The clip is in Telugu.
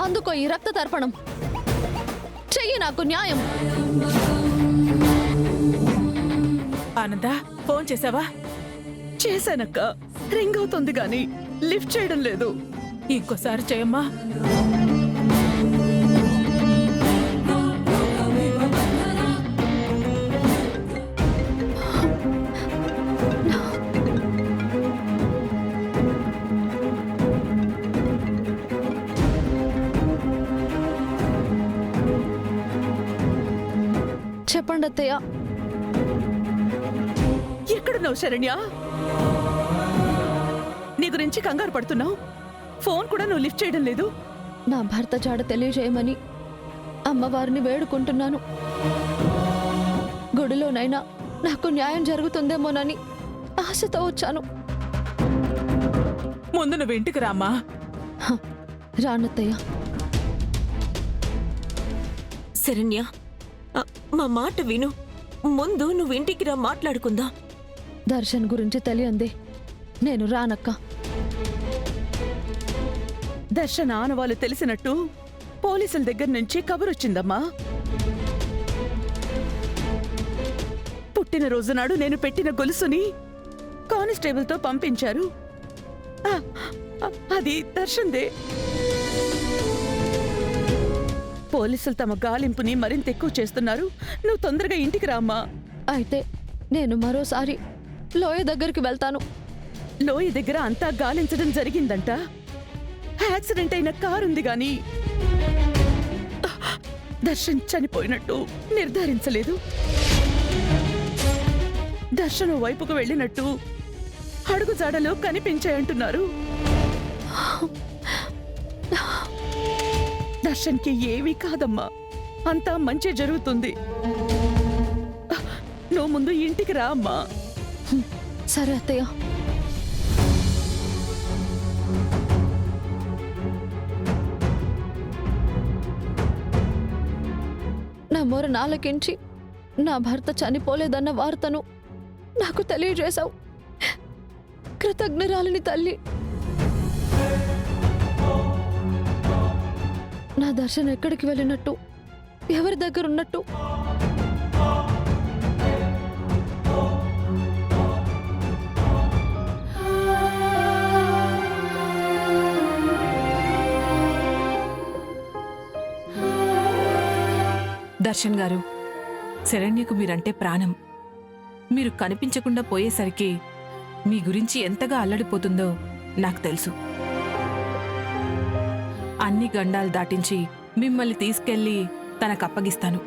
అందుకో ఈ రక్త తర్పణం. చెయ్యి నాకు న్యాయం. ఆనంద, ఫోన్ చేసావా? చేశానక్క. రింగ్ అవుతుంది గాని లిఫ్ట్ చేయడం లేదు. ఇంకోసారి చేయమ్మా. చెప్పండి అత్తయ్య. ఎక్కడున్నావు శరణ్య? నీ గురించి కంగారు పడుతున్నావు. ఫోన్ కూడా నువ్వు లిఫ్ట్ చేయడం లేదు. నా భర్త జాడ తెలియజేయమని అమ్మవారిని వేడుకుంటున్నాను. గుడిలోనైనా నాకు న్యాయం జరుగుతుందేమోనని ఆశతో వచ్చాను. ముందు నువ్వు ఇంటికి రామ్మా. రానత్తయ్య. శరణ్య, మా మాట విను. ముందు నువ్వు ఇంటికి రా, మాట్లాడుకుందా. దర్శన్ గురించి తెలియందే నేను రానక్క. దర్శన్ ఆనవాళ్ళు తెలిసినట్టు పోలీసుల దగ్గర నుంచి కబురొచ్చిందమ్మా. పుట్టినరోజు నాడు నేను పెట్టిన గొలుసుని కానిస్టేబుల్తో పంపించారు. అది దర్శన్దే. పోలీసులు తమ గాలింపుని మరింత ఎక్కువ చేస్తున్నారు. నువ్వు తొందరగా ఇంటికి రామ్మా. అయితే నేను మరోసారి లోయ దగ్గరికి వెళ్తాను. లోయ దగ్గర అంతా గాలించడం జరిగిందంట. యాక్సిడెంట్ అయిన కారుంది గాని దర్శన్ చనిపోయినట్టు నిర్ధారించలేదు. దర్శన్ వైపుకు వెళ్ళినట్టు అడుగుజాడలో కనిపించాయంటున్నారు. దర్శన్కి ఏమీ కాదమ్మా, అంతా మంచి జరుగుతుంది. నువ్వు ముందు ఇంటికి రా అమ్మా. సరే అత్తయ్య. నా మొర నాలకించి నా భర్త చనిపోలేదన్న వార్తను నాకు తెలియజేశావు. కృతజ్ఞరాలిని తల్లి. నా దర్శనం ఎక్కడికి వెళ్ళినట్టు, ఎవరి దగ్గర ఉన్నట్టు? దర్శన్ గారు, శరణ్యకు మీరంటే ప్రాణం. మీరు కనిపించకుండా పోయేసరికి మీ గురించి ఎంతగా అల్లడిపోతుందో నాకు తెలుసు. అన్ని గండాలు దాటించి మిమ్మల్ని తీసుకెళ్లి తనకప్పగిస్తాను.